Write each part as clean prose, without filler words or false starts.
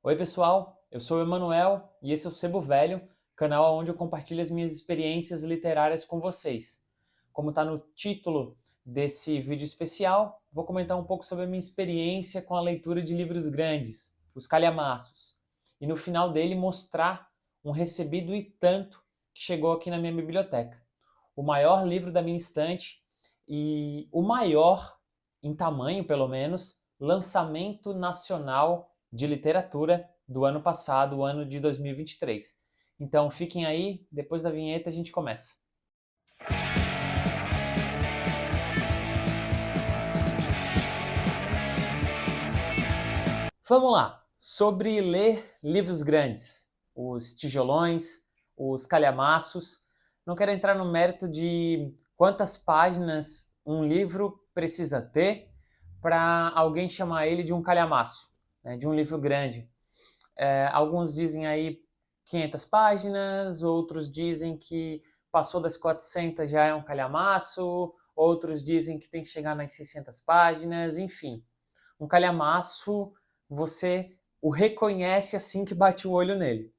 Oi pessoal, eu sou o Emanuel e esse é o Sebo Velho, canal onde eu compartilho as minhas experiências literárias com vocês. Como está no título desse vídeo especial, vou comentar um pouco sobre a minha experiência com a leitura de livros grandes, os calhamaços, e no final dele mostrar um recebido e tanto que chegou aqui na minha biblioteca. O maior livro da minha estante e o maior, em tamanho pelo menos, lançamento nacional de literatura do ano passado, o ano de 2023. Então fiquem aí, depois da vinheta a gente começa. Vamos lá, sobre ler livros grandes, os tijolões, os calhamaços. Não quero entrar no mérito de quantas páginas um livro precisa ter para alguém chamar ele de um calhamaço, né, de um livro grande. Alguns dizem aí 500 páginas, outros dizem que passou das 400 já é um calhamaço, outros dizem que tem que chegar nas 600 páginas, enfim. Um calhamaço, você o reconhece assim que bate o olho nele.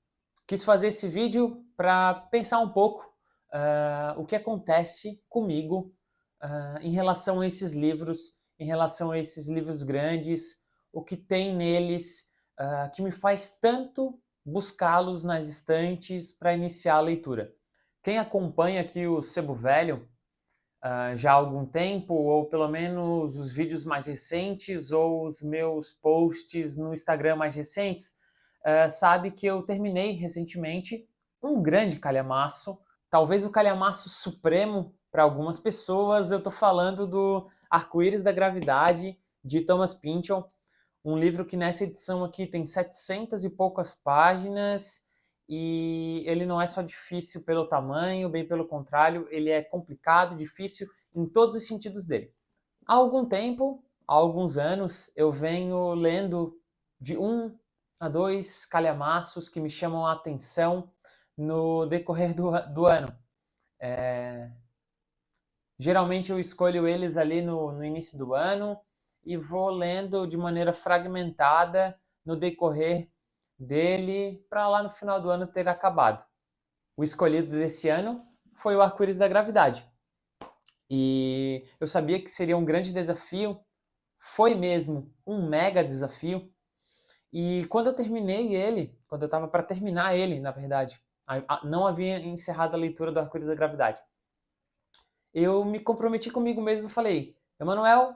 Quis fazer esse vídeo para pensar um pouco o que acontece comigo em relação a esses livros, em relação a esses livros grandes, o que tem neles que me faz tanto buscá-los nas estantes para iniciar a leitura. Quem acompanha aqui o Sebo Velho já há algum tempo, ou pelo menos os vídeos mais recentes, ou os meus posts no Instagram mais recentes, sabe que eu terminei recentemente um grande calhamaço, talvez o calhamaço supremo para algumas pessoas. Eu estou falando do Arco-Íris da Gravidade, de Thomas Pynchon, um livro que nessa edição aqui tem 700 e poucas páginas, e ele não é só difícil pelo tamanho, bem pelo contrário, ele é complicado, difícil em todos os sentidos dele. Há algum tempo, há alguns anos, eu venho lendo de 1 a 2 calhamaços que me chamam a atenção no decorrer do ano. Geralmente eu escolho eles ali no início do ano e vou lendo de maneira fragmentada no decorrer dele para lá no final do ano ter acabado. O escolhido desse ano foi o Arco-Íris da Gravidade. E eu sabia que seria um grande desafio, foi mesmo um mega desafio. E quando eu terminei ele, quando eu estava para terminar ele, na verdade, não havia encerrado a leitura do Arco-Íris da Gravidade, eu me comprometi comigo mesmo e falei: Emanuel,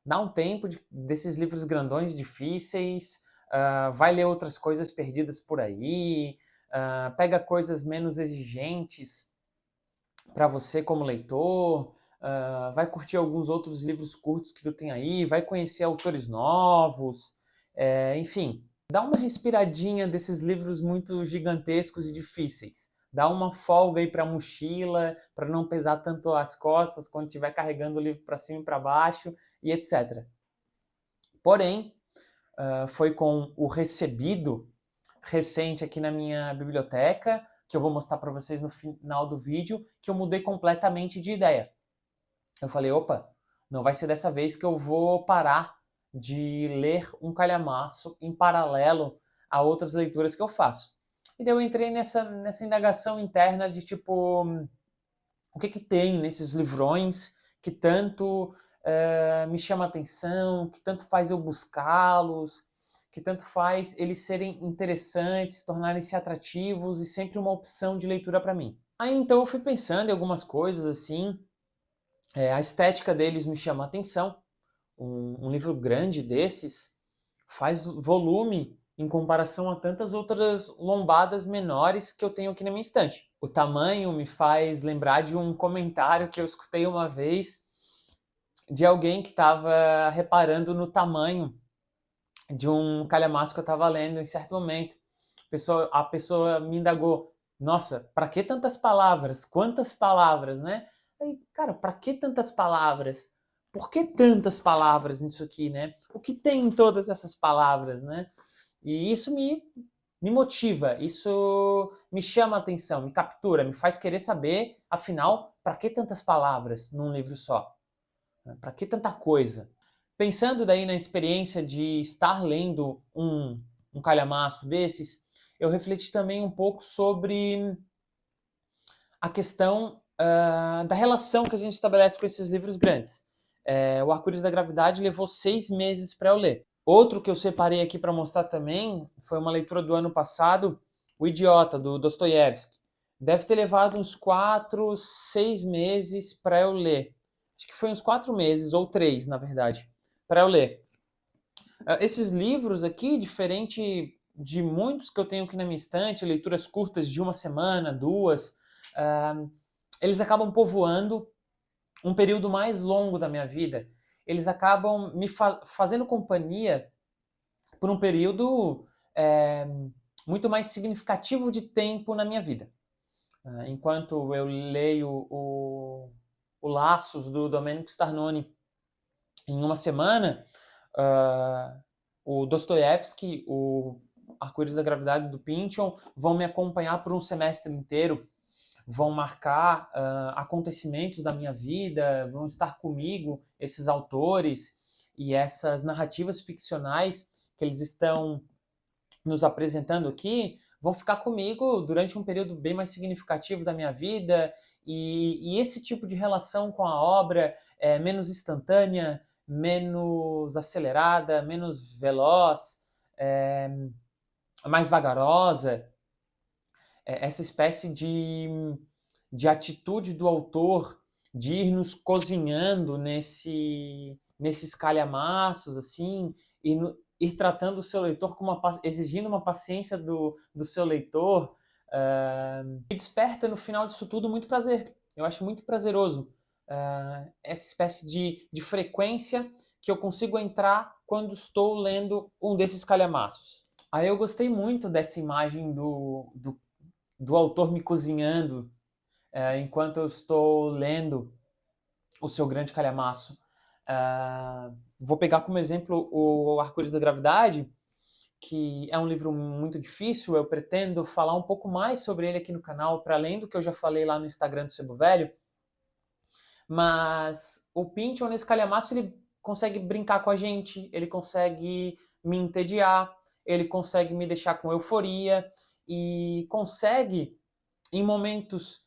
dá um tempo desses livros grandões difíceis, vai ler outras coisas perdidas por aí, pega coisas menos exigentes para você como leitor, vai curtir alguns outros livros curtos que tu tem aí, vai conhecer autores novos, enfim, dá uma respiradinha desses livros muito gigantescos e difíceis. Dá uma folga aí para a mochila, para não pesar tanto as costas quando estiver carregando o livro para cima e para baixo, e etc. Porém, foi com o recebido recente aqui na minha biblioteca, que eu vou mostrar para vocês no final do vídeo, que eu mudei completamente de ideia. Eu falei, opa, não vai ser dessa vez que eu vou parar de ler um calhamaço em paralelo a outras leituras que eu faço. E daí eu entrei nessa indagação interna de tipo, o que tem nesses livrões que tanto me chama a atenção, que tanto faz eu buscá-los, que tanto faz eles serem interessantes, tornarem-se atrativos e sempre uma opção de leitura para mim. Aí então eu fui pensando em algumas coisas assim, a estética deles me chama a atenção. Um livro grande desses faz volume em comparação a tantas outras lombadas menores que eu tenho aqui na minha estante. O tamanho me faz lembrar de um comentário que eu escutei uma vez de alguém que estava reparando no tamanho de um calhamaço que eu estava lendo em certo momento. A pessoa me indagou, nossa, para que tantas palavras? Quantas palavras, né? Aí, cara, para que tantas palavras? Por que tantas palavras nisso aqui, né? O que tem em todas essas palavras, né? E isso me motiva, isso me chama a atenção, me captura, me faz querer saber, afinal, para que tantas palavras num livro só? Para que tanta coisa? Pensando daí na experiência de estar lendo um calhamaço desses, eu refleti também um pouco sobre a questão da relação que a gente estabelece com esses livros grandes. O Arco-Íris da Gravidade levou 6 meses para eu ler. Outro que eu separei aqui para mostrar também foi uma leitura do ano passado, O Idiota, do Dostoiévski. Deve ter levado uns 4, 6 meses para eu ler. Acho que foi uns 4 meses, ou 3, na verdade, para eu ler. Esses livros aqui, diferente de muitos que eu tenho aqui na minha estante, leituras curtas de 1 semana, 2, eles acabam povoando um período mais longo da minha vida. Eles acabam me fazendo companhia por um período muito mais significativo de tempo na minha vida. Enquanto eu leio o Laços, do Domenico Starnone, em 1 semana, o Dostoiévski, o Arco-Íris da Gravidade, do Pynchon, vão me acompanhar por um semestre inteiro, vão marcar acontecimentos da minha vida, vão estar comigo, esses autores e essas narrativas ficcionais que eles estão nos apresentando aqui, vão ficar comigo durante um período bem mais significativo da minha vida, e esse tipo de relação com a obra é menos instantânea, menos acelerada, menos veloz, mais vagarosa. Essa espécie de atitude do autor de ir nos cozinhando nesses calhamaços, assim, e ir tratando o seu leitor exigindo uma paciência do seu leitor, e desperta no final disso tudo muito prazer. Eu acho muito prazeroso essa espécie de frequência que eu consigo entrar quando estou lendo um desses calhamaços. Aí eu gostei muito dessa imagem do autor me cozinhando enquanto eu estou lendo o seu grande calhamaço. Vou pegar como exemplo o Arco-Íris da Gravidade, que é um livro muito difícil. Eu pretendo falar um pouco mais sobre ele aqui no canal, para além do que eu já falei lá no Instagram do Sebo Velho. Mas o Pynchon, nesse calhamaço, ele consegue brincar com a gente, ele consegue me entediar, ele consegue me deixar com euforia e consegue, em momentos,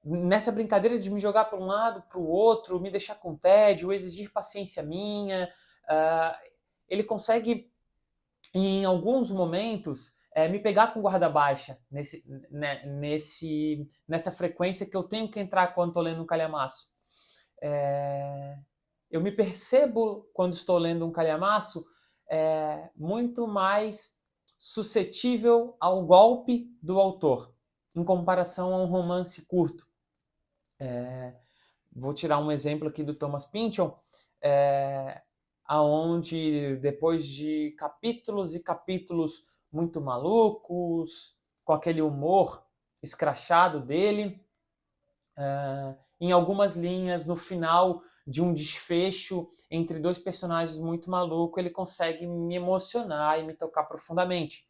nessa brincadeira de me jogar para um lado, para o outro, me deixar com tédio, exigir paciência minha, ele consegue, em alguns momentos, me pegar com guarda baixa nessa frequência que eu tenho que entrar quando estou lendo um calhamaço. Eu me percebo, quando estou lendo um calhamaço, muito mais suscetível ao golpe do autor, em comparação a um romance curto. Vou tirar um exemplo aqui do Thomas Pynchon, aonde depois de capítulos e capítulos muito malucos, com aquele humor escrachado dele, em algumas linhas, no final de um desfecho entre 2 personagens muito malucos, ele consegue me emocionar e me tocar profundamente.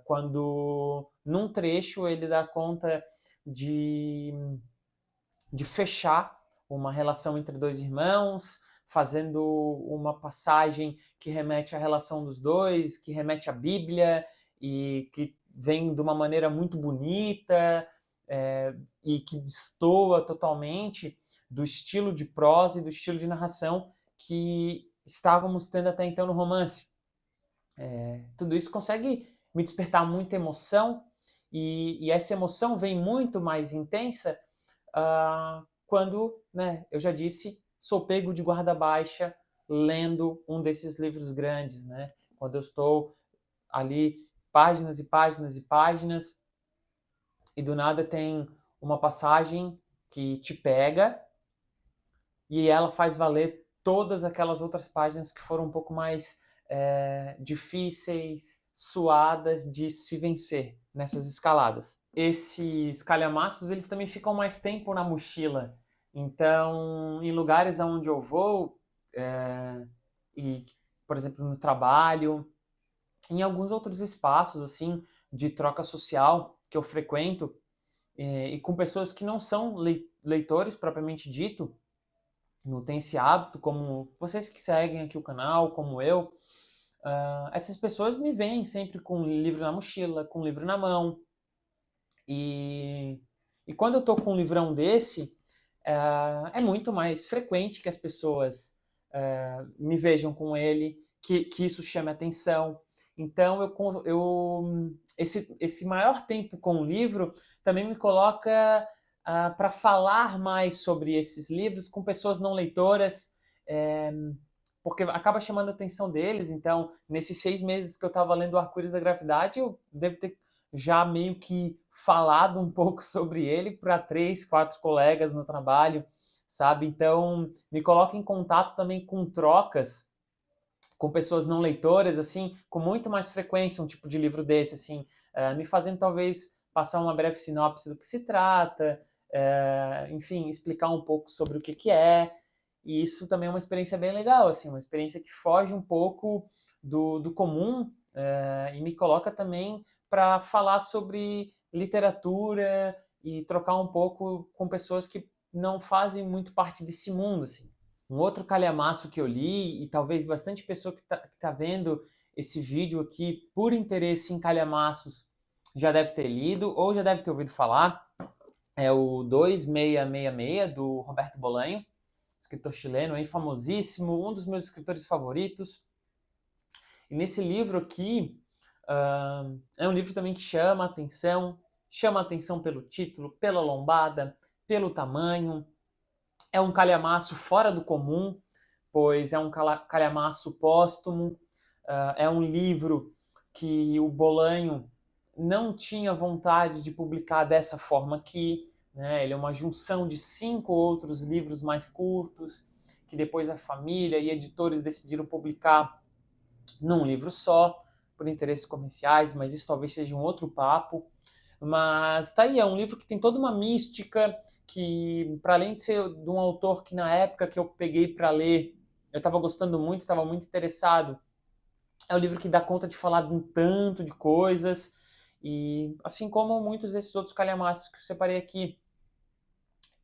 Quando, num trecho, ele dá conta de fechar uma relação entre 2 irmãos, fazendo uma passagem que remete à relação dos dois, que remete à Bíblia, e que vem de uma maneira muito bonita, e que destoa totalmente do estilo de prosa e do estilo de narração que estávamos tendo até então no romance. Tudo isso consegue me despertar muita emoção, e essa emoção vem muito mais intensa quando, eu já disse, sou pego de guarda baixa lendo um desses livros grandes, quando eu estou ali páginas e páginas e páginas, e do nada tem uma passagem que te pega e ela faz valer todas aquelas outras páginas que foram um pouco mais difíceis, suadas de se vencer nessas escaladas. Esses calhamaços, eles também ficam mais tempo na mochila. Então, em lugares aonde eu vou, e, por exemplo, no trabalho, em alguns outros espaços assim de troca social que eu frequento, e com pessoas que não são leitores propriamente dito, não tem esse hábito, como vocês que seguem aqui o canal, como eu, essas pessoas me veem sempre com um livro na mochila, com um livro na mão. E quando eu tô com um livrão desse, é muito mais frequente que as pessoas me vejam com ele, que isso chame atenção. Então, esse maior tempo com o livro também me coloca para falar mais sobre esses livros com pessoas não leitoras, porque acaba chamando a atenção deles. Então, nesses 6 meses que eu estava lendo o Arco-Íris da Gravidade, eu devo ter já meio que falado um pouco sobre ele para 3, 4 colegas no trabalho, sabe? Então, me coloca em contato também com trocas com pessoas não leitoras, assim, com muito mais frequência, um tipo de livro desse, assim, me fazendo talvez passar uma breve sinopse do que se trata, enfim, explicar um pouco sobre o que é, e isso também é uma experiência bem legal, assim, uma experiência que foge um pouco do comum, e me coloca também para falar sobre literatura e trocar um pouco com pessoas que não fazem muito parte desse mundo, assim. Um outro calhamaço que eu li, e talvez bastante pessoa que tá vendo esse vídeo aqui por interesse em calhamaços já deve ter lido ou já deve ter ouvido falar, é o 2666, do Roberto Bolanho, escritor chileno, aí, famosíssimo, um dos meus escritores favoritos. E nesse livro aqui, é um livro também que chama a atenção pelo título, pela lombada, pelo tamanho. É um calhamaço fora do comum, pois é um calhamaço póstumo, é um livro que o Bolanho não tinha vontade de publicar dessa forma aqui, né? Ele é uma junção de 5 outros livros mais curtos, que depois a família e editores decidiram publicar num livro só, por interesses comerciais, mas isso talvez seja um outro papo. Mas tá aí, é um livro que tem toda uma mística, que para além de ser de um autor que na época que eu peguei para ler, eu estava gostando muito, estava muito interessado, é um livro que dá conta de falar de um tanto de coisas, e assim como muitos desses outros calhamaços que eu separei aqui.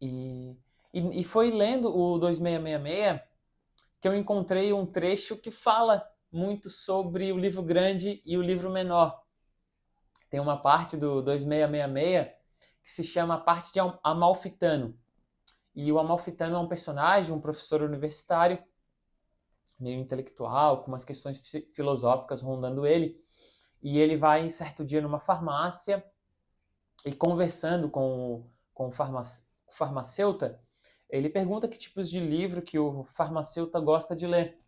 E foi lendo o 2666 que eu encontrei um trecho que fala muito sobre o livro grande e o livro menor. Tem uma parte do 2666 que se chama a parte de Amalfitano. E o Amalfitano é um personagem, um professor universitário, meio intelectual, com umas questões filosóficas rondando ele. E ele vai, em certo dia, numa farmácia e conversando com o farmacêuta, ele pergunta que tipos de livro que o farmacêuta gosta de ler.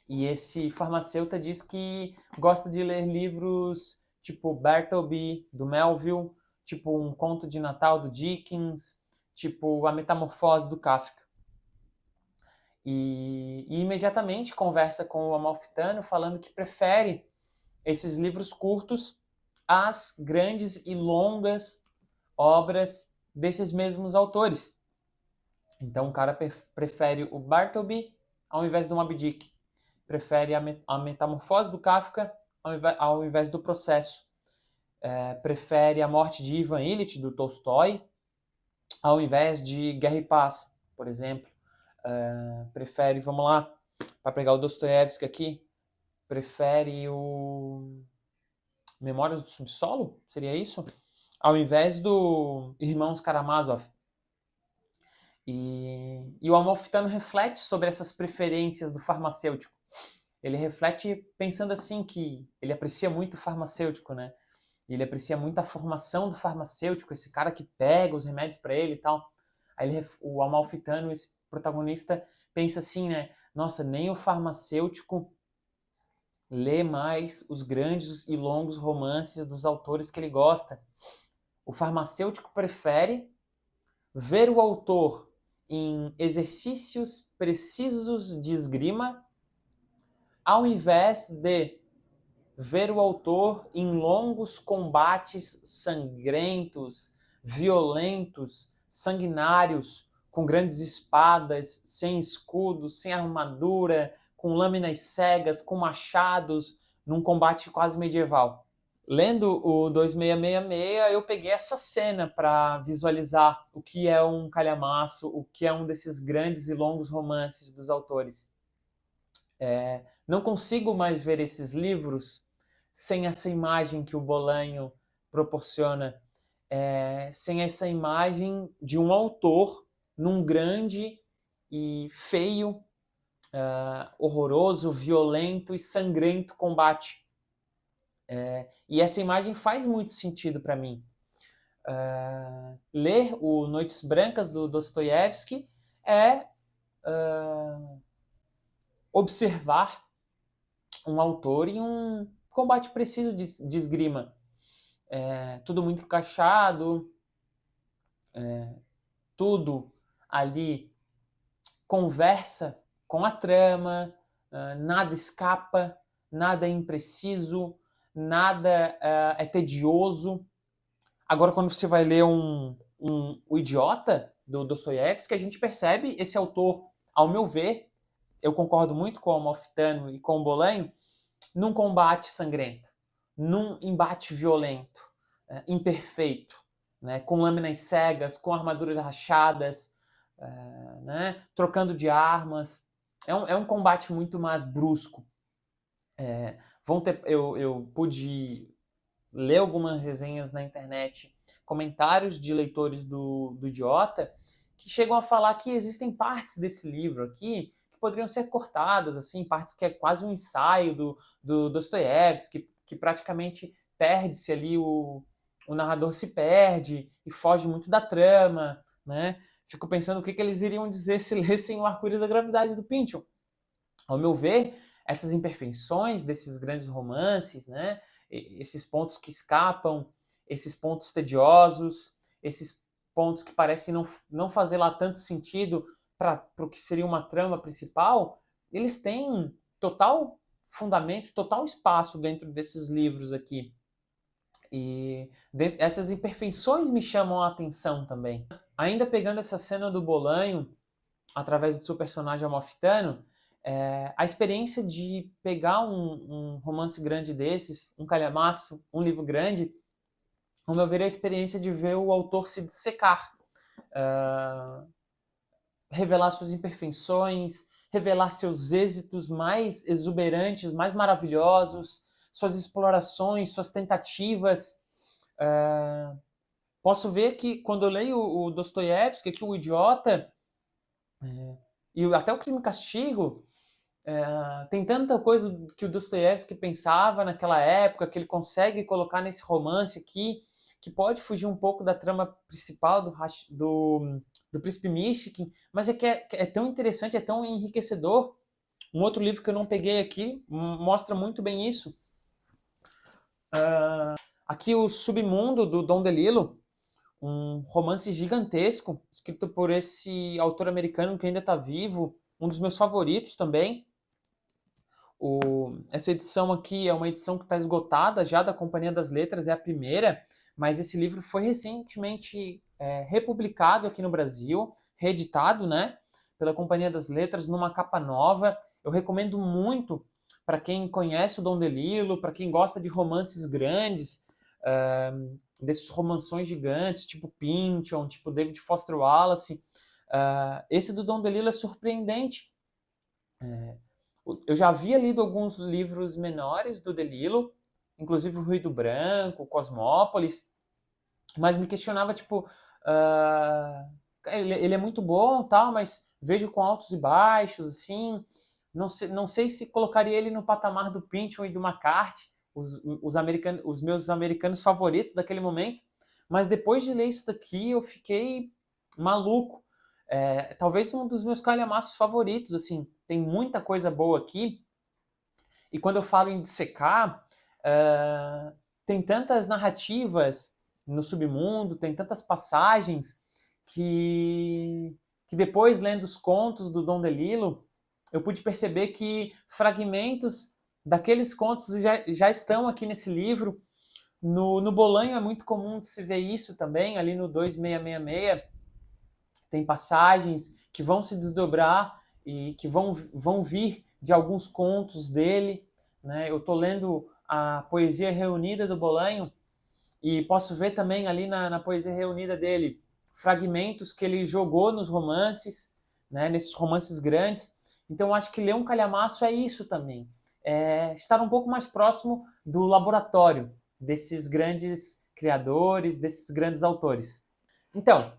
E esse farmacêuta diz que gosta de ler livros tipo Bartleby, do Melville, tipo Um Conto de Natal, do Dickens, tipo A Metamorfose, do Kafka. E imediatamente conversa com o Amalfitano falando que prefere esses livros curtos às grandes e longas obras desses mesmos autores. Então o cara prefere o Bartleby ao invés do Moby Dick. Prefere a Metamorfose, do Kafka ao invés do Processo. Prefere A Morte de Ivan Ilitch, do Tolstói, ao invés de Guerra e Paz, por exemplo. Prefere, vamos lá, para pegar o Dostoiévski aqui, prefere o Memórias do Subsolo, seria isso? Ao invés do Irmãos Karamazov. E o Amalfitano reflete sobre essas preferências do farmacêutico. Ele reflete pensando assim que ele aprecia muito o farmacêutico, né? Ele aprecia muito a formação do farmacêutico, esse cara que pega os remédios para ele e tal. Aí o Amalfitano, esse protagonista, pensa assim, né? Nossa, nem o farmacêutico lê mais os grandes e longos romances dos autores que ele gosta. O farmacêutico prefere ver o autor em exercícios precisos de esgrima, ao invés de ver o autor em longos combates sangrentos, violentos, sanguinários, com grandes espadas, sem escudos, sem armadura, com lâminas cegas, com machados, num combate quase medieval. Lendo o 2666, eu peguei essa cena para visualizar o que é um calhamaço, o que é um desses grandes e longos romances dos autores. Não consigo mais ver esses livros sem essa imagem que o Bolanho proporciona, sem essa imagem de um autor num grande e feio, horroroso, violento e sangrento combate. E essa imagem faz muito sentido para mim. Ler o Noites Brancas do Dostoiévski é observar um autor em um combate preciso de esgrima. Tudo muito encaixado, tudo ali conversa com a trama, nada escapa, nada é impreciso, nada é tedioso. Agora, quando você vai ler O Idiota, do Dostoiévski, a gente percebe esse autor, ao meu ver, eu concordo muito com o Amalfitano e com o Bolanho, num combate sangrento, num embate violento, imperfeito, né, com lâminas cegas, com armaduras rachadas, né, trocando de armas. É um combate muito mais brusco. Eu pude ler algumas resenhas na internet, comentários de leitores do Idiota, que chegam a falar que existem partes desse livro aqui que poderiam ser cortadas, assim, partes que é quase um ensaio do Dostoiévski, que praticamente perde-se ali, o narrador se perde e foge muito da trama, né? Fico pensando o que eles iriam dizer se lessem o Arco-Íris da Gravidade do Pynchon. Ao meu ver, essas imperfeições desses grandes romances, né? Esses pontos que escapam, esses pontos tediosos, esses pontos que parecem não fazer lá tanto sentido para o que seria uma trama principal, eles têm total fundamento, total espaço dentro desses livros aqui. E essas imperfeições me chamam a atenção também. Ainda pegando essa cena do Bolanho, através do seu personagem amalfitano, a experiência de pegar um romance grande desses, um calhamaço, um livro grande, ao meu ver, é a experiência de ver o autor se dissecar, revelar suas imperfeições, revelar seus êxitos mais exuberantes, mais maravilhosos, suas explorações, suas tentativas. Posso ver que quando eu leio o Dostoiévski, aqui o Idiota, e até o Crime e Castigo, tem tanta coisa que o Dostoiévski pensava naquela época, que ele consegue colocar nesse romance aqui, que pode fugir um pouco da trama principal do Príncipe Mishkin, mas que é tão interessante, é tão enriquecedor. Um outro livro que eu não peguei aqui mostra muito bem isso. Aqui o Submundo, do Don DeLillo, um romance gigantesco, escrito por esse autor americano que ainda está vivo, um dos meus favoritos também. Essa edição aqui é uma edição que está esgotada já da Companhia das Letras, é a primeira, mas esse livro foi recentemente republicado aqui no Brasil, reeditado, né, pela Companhia das Letras, numa capa nova. Eu recomendo muito para quem conhece o Don DeLillo, para quem gosta de romances grandes, desses romanções gigantes, tipo Pynchon, tipo David Foster Wallace. Esse do Don DeLillo é surpreendente. Eu já havia lido alguns livros menores do DeLillo, inclusive o Ruído Branco, Cosmópolis, mas me questionava, tipo, ele é muito bom, tal, mas vejo com altos e baixos, assim, não sei se colocaria ele no patamar do Pynchon e do McCarthy, os meus americanos favoritos daquele momento, mas depois de ler isso daqui eu fiquei maluco. Talvez um dos meus calhamaços favoritos, assim, tem muita coisa boa aqui, e quando eu falo em dissecar, tem tantas narrativas no submundo, tem tantas passagens que depois, lendo os contos do Don DeLillo, eu pude perceber que fragmentos daqueles contos já estão aqui nesse livro. No Bolanho é muito comum de se ver isso também, ali no 2666, tem passagens que vão se desdobrar e que vão vir de alguns contos dele, né? Eu estou lendo a Poesia Reunida do Bolanho e posso ver também ali na Poesia Reunida dele fragmentos que ele jogou nos romances, né? Nesses romances grandes. Então acho que ler um calhamaço é isso também. estar um pouco mais próximo do laboratório desses grandes criadores, desses grandes autores. Então,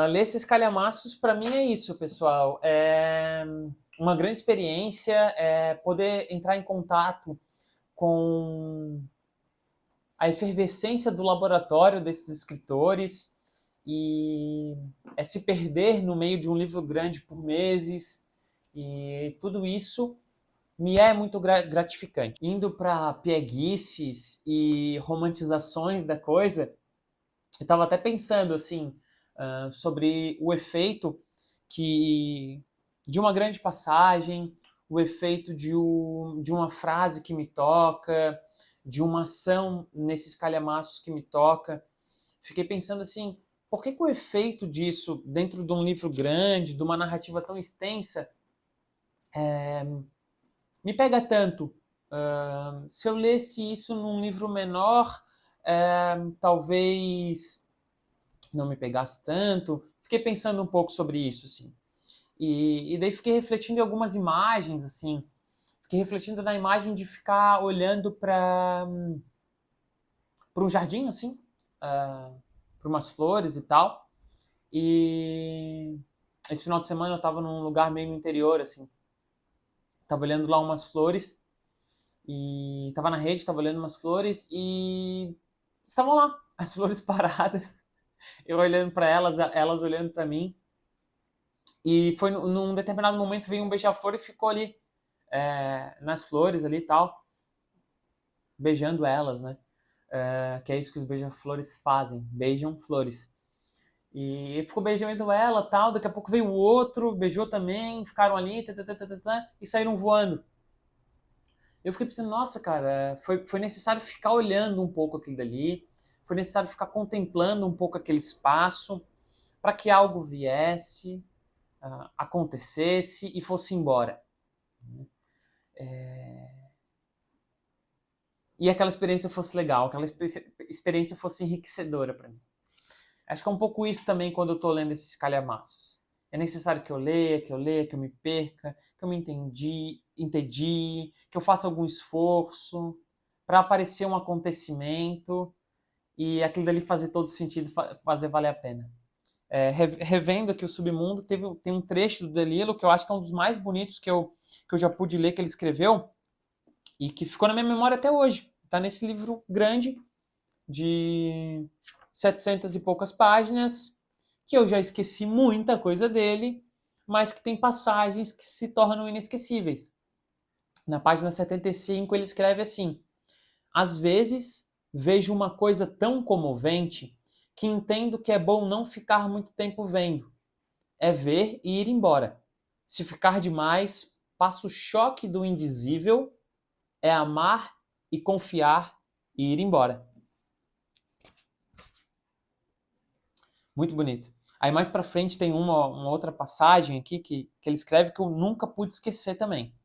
ler esses calhamaços, para mim é isso, pessoal. É uma grande experiência, poder entrar em contato com a efervescência do laboratório desses escritores e se perder no meio de um livro grande por meses, e tudo isso me é muito gratificante. Indo para pieguices e romantizações da coisa, eu estava até pensando assim sobre o efeito de uma grande passagem, o efeito de uma frase que me toca, de uma ação nesses calhamaços que me toca. Fiquei pensando assim, por que o efeito disso dentro de um livro grande, de uma narrativa tão extensa, me pega tanto? Se eu lesse isso num livro menor, talvez não me pegasse tanto. Fiquei pensando um pouco sobre isso, assim. E daí fiquei refletindo em algumas imagens, assim. Fiquei refletindo na imagem de ficar olhando para um jardim, assim, para umas flores e tal. E esse final de semana eu estava num lugar meio no interior, assim. Tava olhando lá umas flores e tava na rede, tava olhando umas flores e estavam lá, as flores paradas. Eu olhando para elas, elas olhando para mim. E foi num determinado momento veio um beija-flor e ficou ali nas flores ali e tal, beijando elas, né? Que é isso que os beija-flores fazem, beijam flores. E ficou beijando ela tal, daqui a pouco veio o outro, beijou também, ficaram ali, e saíram voando. Eu fiquei pensando, nossa, cara, foi necessário ficar olhando um pouco aquilo dali, foi necessário ficar contemplando um pouco aquele espaço para que algo viesse, acontecesse e fosse embora. E aquela experiência fosse legal, aquela experiência fosse enriquecedora para mim. Acho que é um pouco isso também quando eu estou lendo esses calhamaços. É necessário que eu leia, que eu me perca, que eu me entendi, que eu faça algum esforço para aparecer um acontecimento e aquilo dali fazer todo sentido, fazer valer a pena. Revendo aqui o Submundo, tem um trecho do Delilo que eu acho que é um dos mais bonitos que eu já pude ler que ele escreveu e que ficou na minha memória até hoje. Está nesse livro grande de 700 e poucas páginas, que eu já esqueci muita coisa dele, mas que tem passagens que se tornam inesquecíveis. Na página 75 ele escreve assim: às vezes vejo uma coisa tão comovente que entendo que é bom não ficar muito tempo vendo. É ver e ir embora. Se ficar demais, passa o choque do indizível, é amar e confiar e ir embora. Muito bonito. Aí mais pra frente tem uma outra passagem aqui que ele escreve que eu nunca pude esquecer também.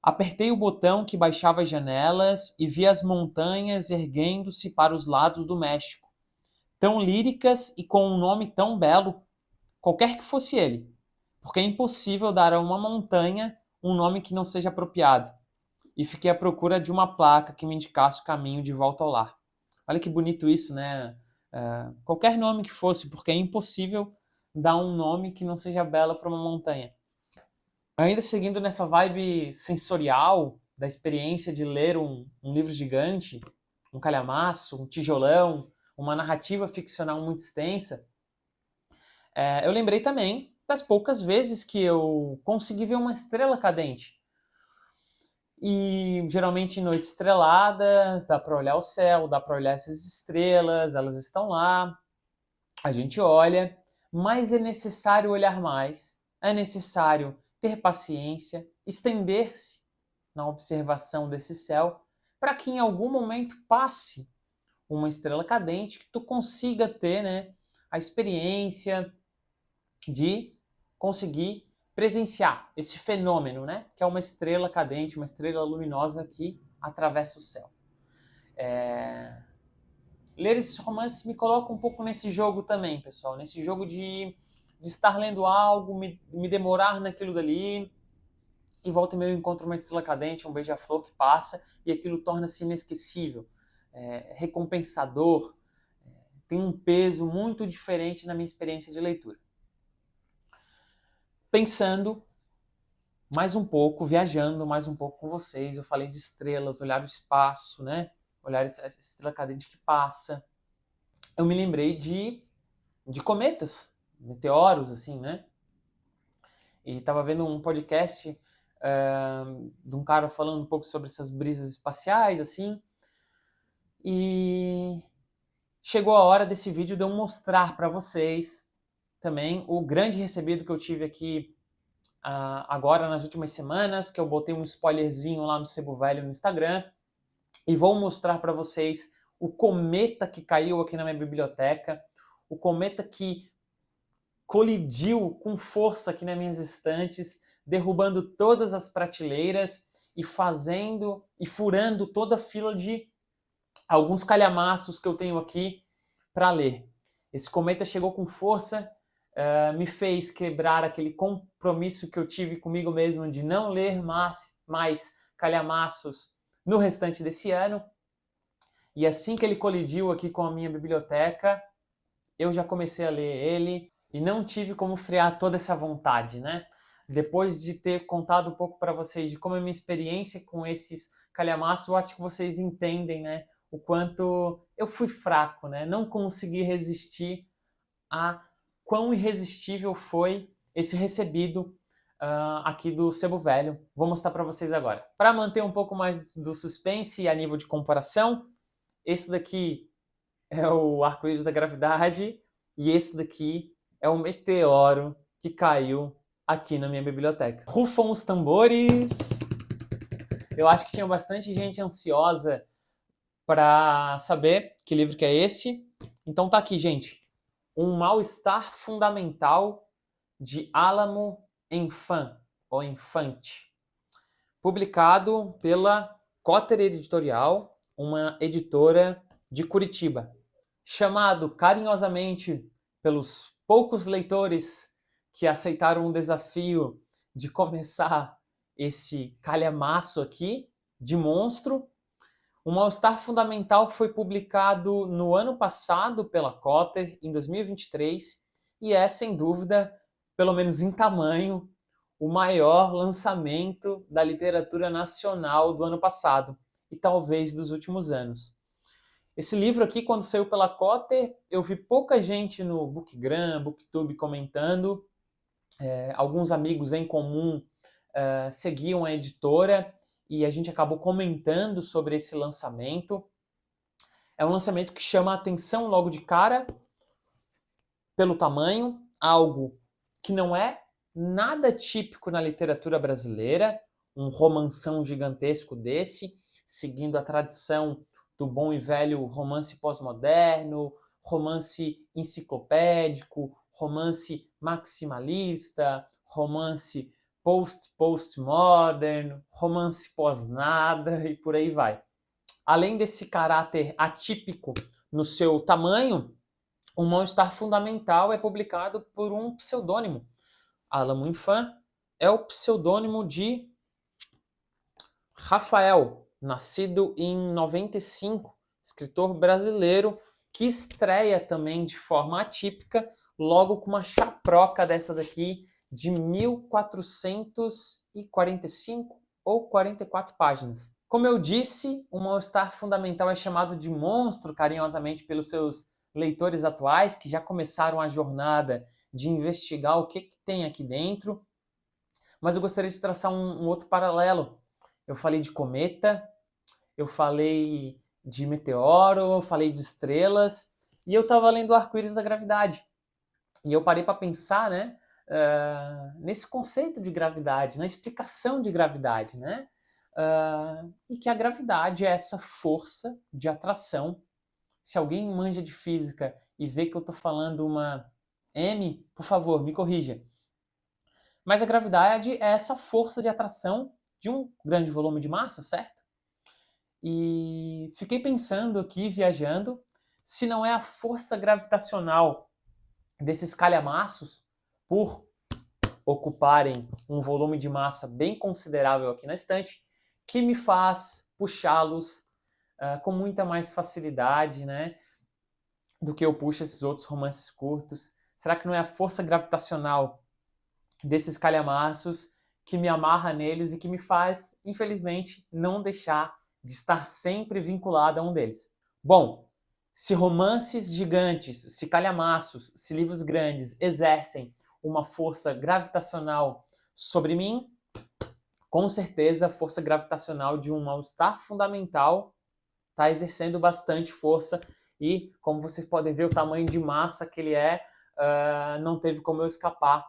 Apertei o botão que baixava as janelas e vi as montanhas erguendo-se para os lados do México, tão líricas e com um nome tão belo, qualquer que fosse ele, porque é impossível dar a uma montanha um nome que não seja apropriado. E fiquei à procura de uma placa que me indicasse o caminho de volta ao lar. Olha que bonito isso, né? Qualquer nome que fosse, porque é impossível dar um nome que não seja belo para uma montanha. Ainda seguindo nessa vibe sensorial da experiência de ler um livro gigante, um calhamaço, um tijolão, uma narrativa ficcional muito extensa, eu lembrei também das poucas vezes que eu consegui ver uma estrela cadente. E geralmente em noites estreladas, dá para olhar o céu, dá para olhar essas estrelas, elas estão lá, a gente olha, mas é necessário olhar mais, é necessário ter paciência, estender-se na observação desse céu, para que em algum momento passe uma estrela cadente, que tu consiga ter, né, a experiência de conseguir presenciar esse fenômeno, né, que é uma estrela cadente, uma estrela luminosa que atravessa o céu. Ler esses romances me coloca um pouco nesse jogo também, pessoal, nesse jogo de estar lendo algo, me demorar naquilo dali, e volta e meia eu encontro uma estrela cadente, um beija-flor que passa, e aquilo torna-se inesquecível, recompensador, tem um peso muito diferente na minha experiência de leitura. Pensando mais um pouco, viajando mais um pouco com vocês, eu falei de estrelas, olhar o espaço, né? Olhar essa estrela cadente que passa. Eu me lembrei de cometas, meteoros, assim, né? E estava vendo um podcast de um cara falando um pouco sobre essas brisas espaciais, assim. E chegou a hora desse vídeo de eu mostrar para vocês também o grande recebido que eu tive aqui agora nas últimas semanas, que eu botei um spoilerzinho lá no Sebo Velho no Instagram. E vou mostrar para vocês o cometa que caiu aqui na minha biblioteca, o cometa que colidiu com força aqui nas minhas estantes, derrubando todas as prateleiras e furando toda a fila de alguns calhamaços que eu tenho aqui para ler. Esse cometa chegou com força, me fez quebrar aquele compromisso que eu tive comigo mesmo de não ler mais calhamaços no restante desse ano. E assim que ele colidiu aqui com a minha biblioteca, eu já comecei a ler ele e não tive como frear toda essa vontade, né? Depois de ter contado um pouco para vocês de como é a minha experiência com esses calhamaços, eu acho que vocês entendem, né? O quanto eu fui fraco, né? Não consegui resistir a quão irresistível foi esse recebido aqui do Sebo Velho. Vou mostrar para vocês agora. Para manter um pouco mais do suspense a nível de comparação, esse daqui é o arco-íris da gravidade e esse daqui é o meteoro que caiu aqui na minha biblioteca. Rufam os tambores! Eu acho que tinha bastante gente ansiosa para saber que livro que é esse. Então tá aqui, gente. Um Mal-Estar Fundamental de Álamo Enfant, ou Infante. Publicado pela Cotter Editorial, uma editora de Curitiba. Chamado carinhosamente pelos poucos leitores que aceitaram o desafio de começar esse calhamaço aqui de monstro. Um Mal-Estar Fundamental que foi publicado no ano passado pela Cotter, em 2023, e é, sem dúvida, pelo menos em tamanho, o maior lançamento da literatura nacional do ano passado, e talvez dos últimos anos. Esse livro aqui, quando saiu pela Cotter, eu vi pouca gente no Bookgram, Booktube comentando, alguns amigos em comum seguiam a editora, e a gente acabou comentando sobre esse lançamento. É um lançamento que chama a atenção logo de cara pelo tamanho, algo que não é nada típico na literatura brasileira, um romanção gigantesco desse, seguindo a tradição do bom e velho romance pós-moderno, romance enciclopédico, romance maximalista, romance post-postmodern, romance pós-nada e por aí vai. Além desse caráter atípico no seu tamanho, o Mal-Estar Fundamental é publicado por um pseudônimo. Álamo Enfant é o pseudônimo de Rafael, nascido em 95, escritor brasileiro que estreia também de forma atípica, logo com uma chaproca dessa daqui, de 1445 ou 44 páginas. Como eu disse, o Mal-Estar Fundamental é chamado de monstro carinhosamente pelos seus leitores atuais, que já começaram a jornada de investigar o que tem aqui dentro. Mas eu gostaria de traçar um outro paralelo. Eu falei de cometa, eu falei de meteoro, eu falei de estrelas, e eu estava lendo o Arco-Íris da Gravidade. E eu parei para pensar, né, nesse conceito de gravidade, na explicação de gravidade, né? E que a gravidade é essa força de atração. Se alguém manja de física e vê que eu estou falando uma M, por favor, me corrija. Mas a gravidade é essa força de atração de um grande volume de massa, certo? E fiquei pensando aqui, viajando, se não é a força gravitacional desses calhamaços por ocuparem um volume de massa bem considerável aqui na estante, que me faz puxá-los com muita mais facilidade, né, do que eu puxo esses outros romances curtos. Será que não é a força gravitacional desses calhamaços que me amarra neles e que me faz, infelizmente, não deixar de estar sempre vinculado a um deles? Bom, se romances gigantes, se calhamaços, se livros grandes exercem uma força gravitacional sobre mim, com certeza a força gravitacional de um mal-estar fundamental está exercendo bastante força e, como vocês podem ver, o tamanho de massa que ele é, não teve como eu escapar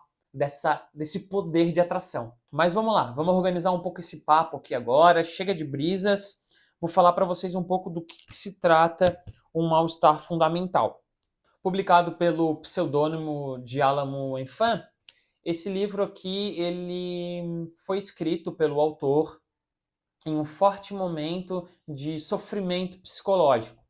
desse poder de atração. Mas vamos lá, vamos organizar um pouco esse papo aqui agora, chega de brisas, vou falar para vocês um pouco do que se trata um mal-estar fundamental. Publicado pelo pseudônimo de Alamo Enfant, esse livro aqui ele foi escrito pelo autor em um forte momento de sofrimento psicológico.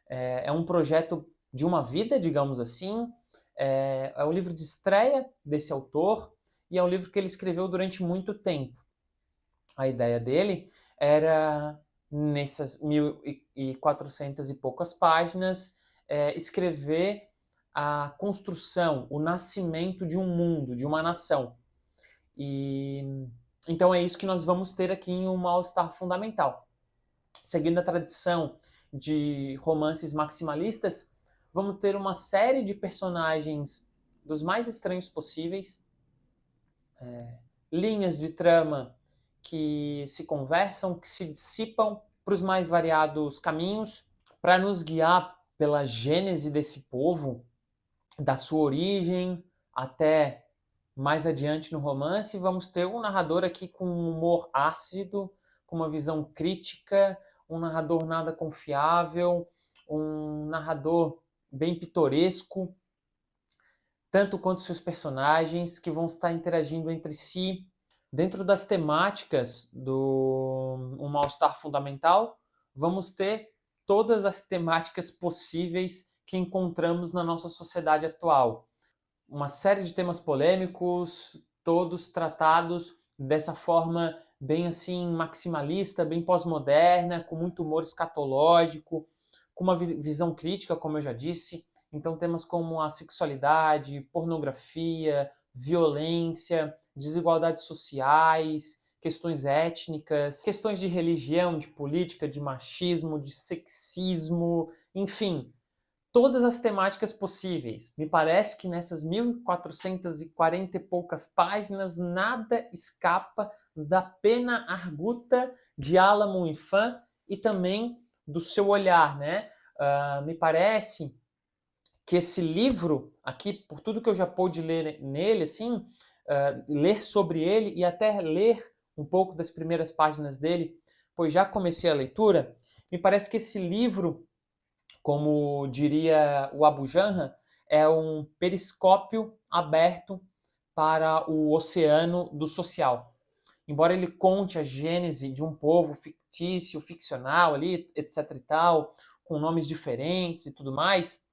É um projeto de uma vida, digamos assim, é o livro de estreia desse autor e é um livro que ele escreveu durante muito tempo. A ideia dele era, nessas 1.400 e poucas páginas, escrever a construção, o nascimento de um mundo, de uma nação. E então é isso que nós vamos ter aqui em Um Mal-Estar Fundamental. Seguindo a tradição de romances maximalistas, vamos ter uma série de personagens dos mais estranhos possíveis, linhas de trama que se conversam, que se dissipam para os mais variados caminhos, para nos guiar pela gênese desse povo, da sua origem até mais adiante no romance. Vamos ter um narrador aqui com um humor ácido, com uma visão crítica, um narrador nada confiável, um narrador bem pitoresco, tanto quanto seus personagens, que vão estar interagindo entre si. Dentro das temáticas do Um Mal-Estar Fundamental, vamos ter todas as temáticas possíveis que encontramos na nossa sociedade atual. Uma série de temas polêmicos, todos tratados dessa forma bem assim maximalista, bem pós-moderna, com muito humor escatológico, com uma visão crítica, como eu já disse. Então temas como a sexualidade, pornografia, violência, desigualdades sociais, questões étnicas, questões de religião, de política, de machismo, de sexismo, enfim, todas as temáticas possíveis. Me parece que nessas 1.440 e poucas páginas nada escapa da pena arguta de Alamo Enfant e também do seu olhar, né? Me parece que esse livro aqui, por tudo que eu já pude ler nele, assim, ler sobre ele e até ler um pouco das primeiras páginas dele, pois já comecei a leitura, me parece que esse livro, como diria o Abu Janra, é um periscópio aberto para o oceano do social. Embora ele conte a gênese de um povo fictício, ficcional ali, etc e tal, com nomes diferentes e tudo mais,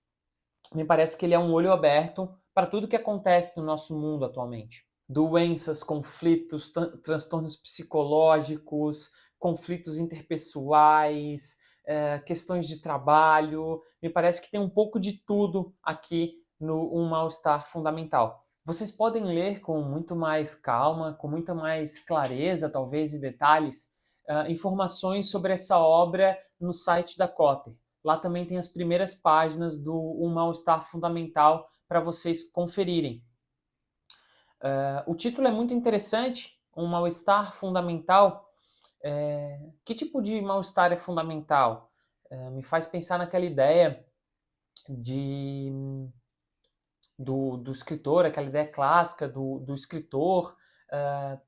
me parece que ele é um olho aberto para tudo que acontece no nosso mundo atualmente. Doenças, conflitos, transtornos psicológicos, conflitos interpessoais, questões de trabalho. Me parece que tem um pouco de tudo aqui no Um Mal-Estar Fundamental. Vocês podem ler com muito mais calma, com muita mais clareza, talvez, e detalhes, informações sobre essa obra no site da Cotter. Lá também tem as primeiras páginas do Um Mal-Estar Fundamental para vocês conferirem. O título é muito interessante, Um Mal-Estar Fundamental. Que tipo de mal-estar é fundamental? Me faz pensar naquela ideia do escritor, aquela ideia clássica do escritor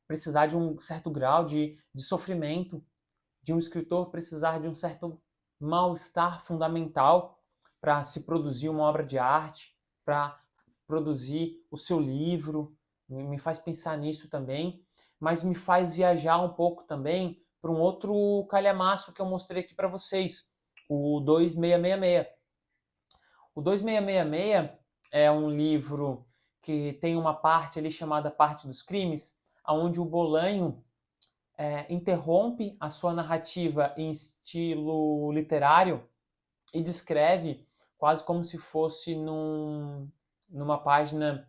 precisar de um certo grau de sofrimento, de um escritor precisar de um certo mal-estar fundamental para se produzir uma obra de arte, para produzir o seu livro. Me faz pensar nisso também, mas me faz viajar um pouco também para um outro calhamaço que eu mostrei aqui para vocês, o 2666. O 2666 é um livro que tem uma parte ali chamada Parte dos Crimes, onde o Bolanho interrompe a sua narrativa em estilo literário e descreve quase como se fosse numa página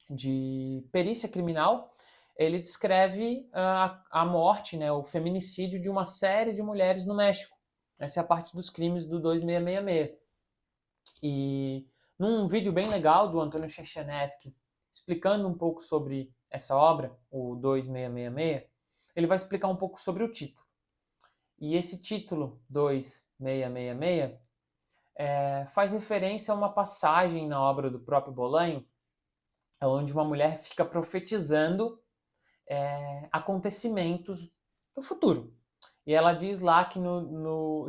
de perícia criminal. Ele descreve a morte, né, o feminicídio de uma série de mulheres no México. Essa é a parte dos crimes do 2666. E num vídeo bem legal do Antônio Chechenesky, explicando um pouco sobre essa obra, o 2666, ele vai explicar um pouco sobre o título. E esse título, 2666, faz referência a uma passagem na obra do próprio Bolanho, onde uma mulher fica profetizando acontecimentos do futuro. E ela diz lá que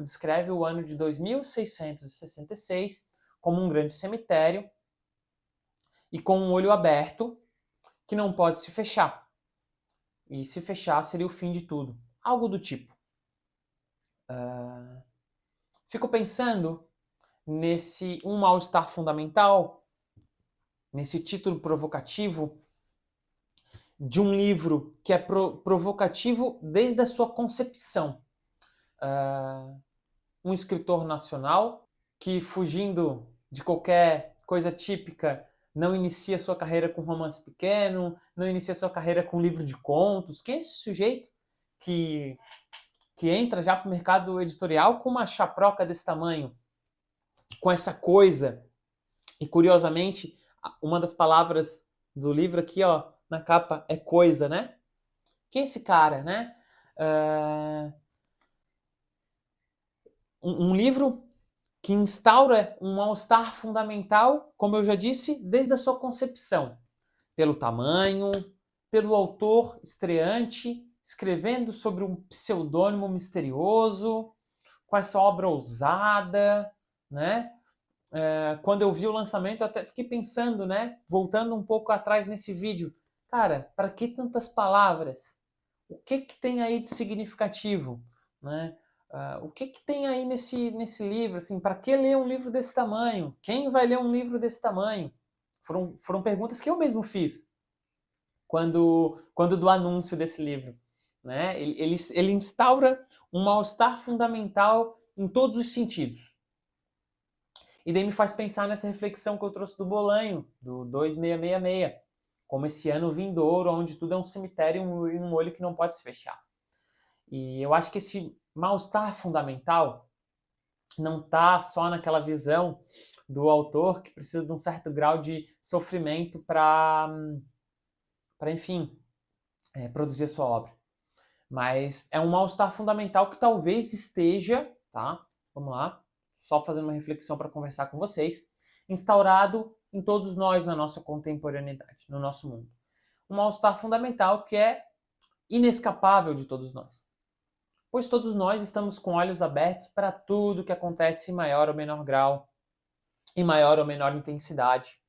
descreve o ano de 2666 como um grande cemitério e com um olho aberto que não pode se fechar. E se fechar seria o fim de tudo. Algo do tipo. Fico pensando nesse um mal-estar fundamental, nesse título provocativo de um livro que é provocativo desde a sua concepção. Um escritor nacional que, fugindo de qualquer coisa típica, não inicia sua carreira com romance pequeno, não inicia sua carreira com livro de contos. Quem é esse sujeito que entra já para o mercado editorial com uma chaproca desse tamanho, com essa coisa? E, curiosamente, uma das palavras do livro aqui, ó, na capa, é coisa, né? Quem é esse cara, né? Um livro que instaura um mal-estar fundamental, como eu já disse, desde a sua concepção. Pelo tamanho, pelo autor estreante, escrevendo sobre um pseudônimo misterioso, com essa obra ousada, né? Quando eu vi o lançamento, eu até fiquei pensando, né? Voltando um pouco atrás nesse vídeo. Cara, para que tantas palavras? O que tem aí de significativo, né? O que tem aí nesse livro? Assim, para que ler um livro desse tamanho? Quem vai ler um livro desse tamanho? Foram perguntas que eu mesmo fiz quando do anúncio desse livro, né? Ele instaura um mal-estar fundamental em todos os sentidos. E daí me faz pensar nessa reflexão que eu trouxe do Bolanho, do 2666, como esse ano vindouro, onde tudo é um cemitério e um olho que não pode se fechar. E eu acho que esse mal-estar fundamental não está só naquela visão do autor que precisa de um certo grau de sofrimento para enfim, produzir a sua obra. Mas é um mal-estar fundamental que talvez esteja, tá? Vamos lá, só fazendo uma reflexão para conversar com vocês, instaurado em todos nós na nossa contemporaneidade, no nosso mundo. Um mal-estar fundamental que é inescapável de todos nós. Pois todos nós estamos com olhos abertos para tudo que acontece em maior ou menor grau, em maior ou menor intensidade,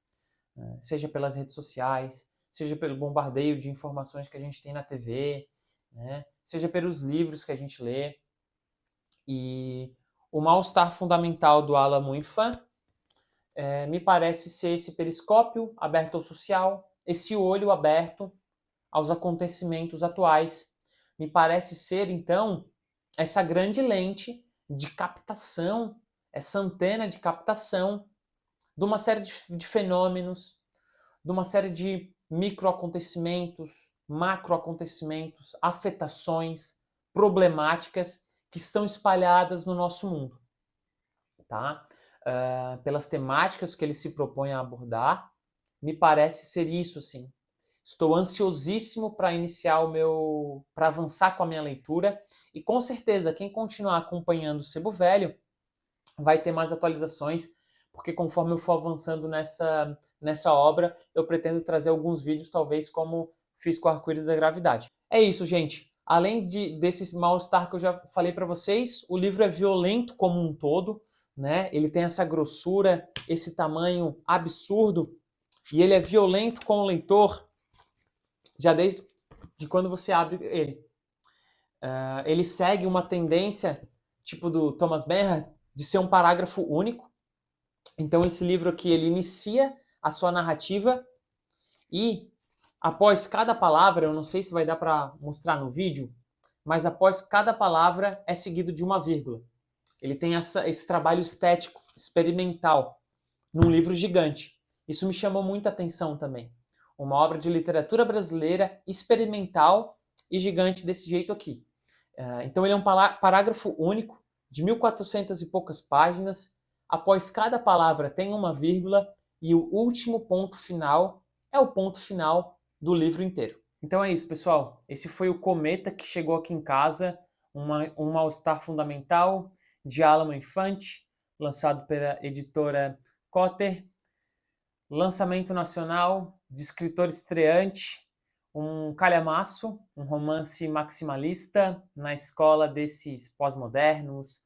seja pelas redes sociais, seja pelo bombardeio de informações que a gente tem na TV, né? Seja pelos livros que a gente lê. E o mal-estar fundamental do Alan Moufin me parece ser esse periscópio aberto ao social, esse olho aberto aos acontecimentos atuais. Me parece ser, então, essa grande lente de captação, essa antena de captação de uma série de fenômenos, de uma série de microacontecimentos, macroacontecimentos, afetações, problemáticas que estão espalhadas no nosso mundo, tá? Pelas temáticas que ele se propõe a abordar, me parece ser isso, sim. Estou ansiosíssimo para iniciar para avançar com a minha leitura e com certeza quem continuar acompanhando o Sebo Velho vai ter mais atualizações, porque conforme eu for avançando nessa obra, eu pretendo trazer alguns vídeos, talvez como fiz com o Arco-Íris da Gravidade. É isso, gente. Além desse mal-estar que eu já falei para vocês, o livro é violento como um todo, né? Ele tem essa grossura, esse tamanho absurdo, e ele é violento com o leitor já desde quando você abre ele. Ele segue uma tendência, tipo do Thomas Bernhard, de ser um parágrafo único. Então esse livro aqui, ele inicia a sua narrativa E após cada palavra, eu não sei se vai dar para mostrar no vídeo, mas após cada palavra é seguido de uma vírgula. Ele tem esse trabalho estético, experimental, num livro gigante. Isso me chamou muita atenção também. Uma obra de literatura brasileira experimental e gigante desse jeito aqui. Então ele é um parágrafo único, de 1.400 e poucas páginas. Após cada palavra tem uma vírgula e o último ponto final é o ponto final do livro inteiro. Então é isso, pessoal. Esse foi o Cometa que chegou aqui em casa, um mal-estar fundamental de Álamo Infante, lançado pela editora Cotter. Lançamento nacional de escritor estreante, um calhamaço, um romance maximalista na escola desses pós-modernos,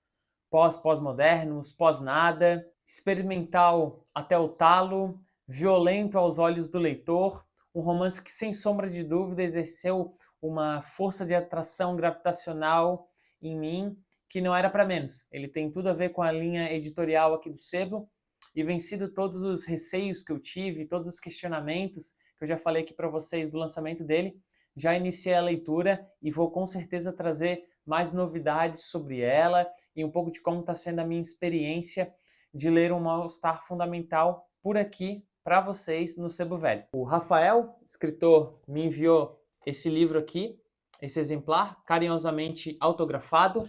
pós-pós-modernos, pós-nada, experimental até o talo, violento aos olhos do leitor, um romance que, sem sombra de dúvida, exerceu uma força de atração gravitacional em mim que não era para menos. Ele tem tudo a ver com a linha editorial aqui do Sebo e vencido todos os receios que eu tive, todos os questionamentos que eu já falei aqui para vocês do lançamento dele, já iniciei a leitura e vou com certeza trazer mais novidades sobre ela e um pouco de como está sendo a minha experiência de ler um mal-estar fundamental por aqui para vocês no Sebo Velho. O Rafael, escritor, me enviou esse livro aqui, esse exemplar, carinhosamente autografado.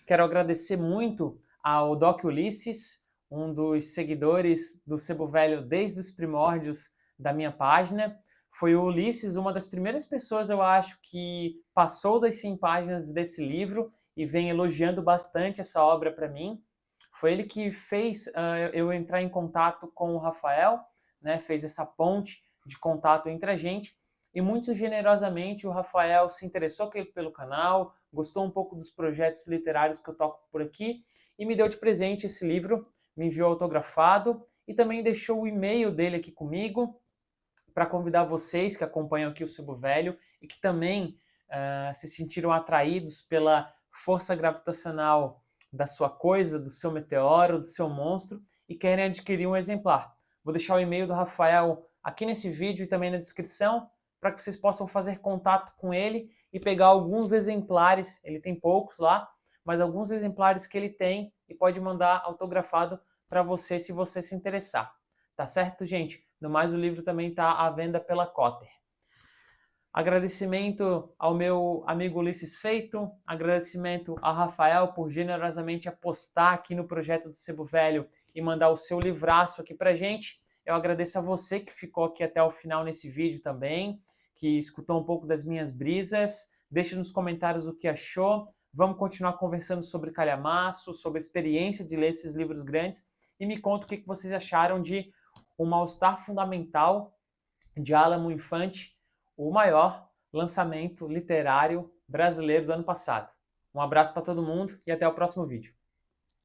Quero agradecer muito ao Doc Ulisses, um dos seguidores do Sebo Velho desde os primórdios da minha página. Foi o Ulisses, uma das primeiras pessoas, eu acho, que passou das 100 páginas desse livro e vem elogiando bastante essa obra para mim. Foi ele que fez eu entrar em contato com o Rafael, né? Fez essa ponte de contato entre a gente. E muito generosamente o Rafael se interessou pelo canal, gostou um pouco dos projetos literários que eu toco por aqui e me deu de presente esse livro, me enviou autografado e também deixou o e-mail dele aqui comigo para convidar vocês que acompanham aqui o Sebo Velho e que também se sentiram atraídos pela força gravitacional da sua coisa, do seu meteoro, do seu monstro e querem adquirir um exemplar. Vou deixar o e-mail do Rafael aqui nesse vídeo e também na descrição para que vocês possam fazer contato com ele e pegar alguns exemplares, ele tem poucos lá, mas alguns exemplares que ele tem e pode mandar autografado para você se você se interessar. Tá certo, gente? No mais, o livro também está à venda pela Cotter. Agradecimento ao meu amigo Ulisses Feito, agradecimento a Rafael por generosamente apostar aqui no projeto do Sebo Velho e mandar o seu livraço aqui pra gente. Eu agradeço a você que ficou aqui até o final nesse vídeo também, que escutou um pouco das minhas brisas. Deixe nos comentários o que achou. Vamos continuar conversando sobre calhamaço, sobre a experiência de ler esses livros grandes e me conta o que vocês acharam de O Mal-Estar Fundamental de Álamo Infante, o maior lançamento literário brasileiro do ano passado. Um abraço para todo mundo e até o próximo vídeo.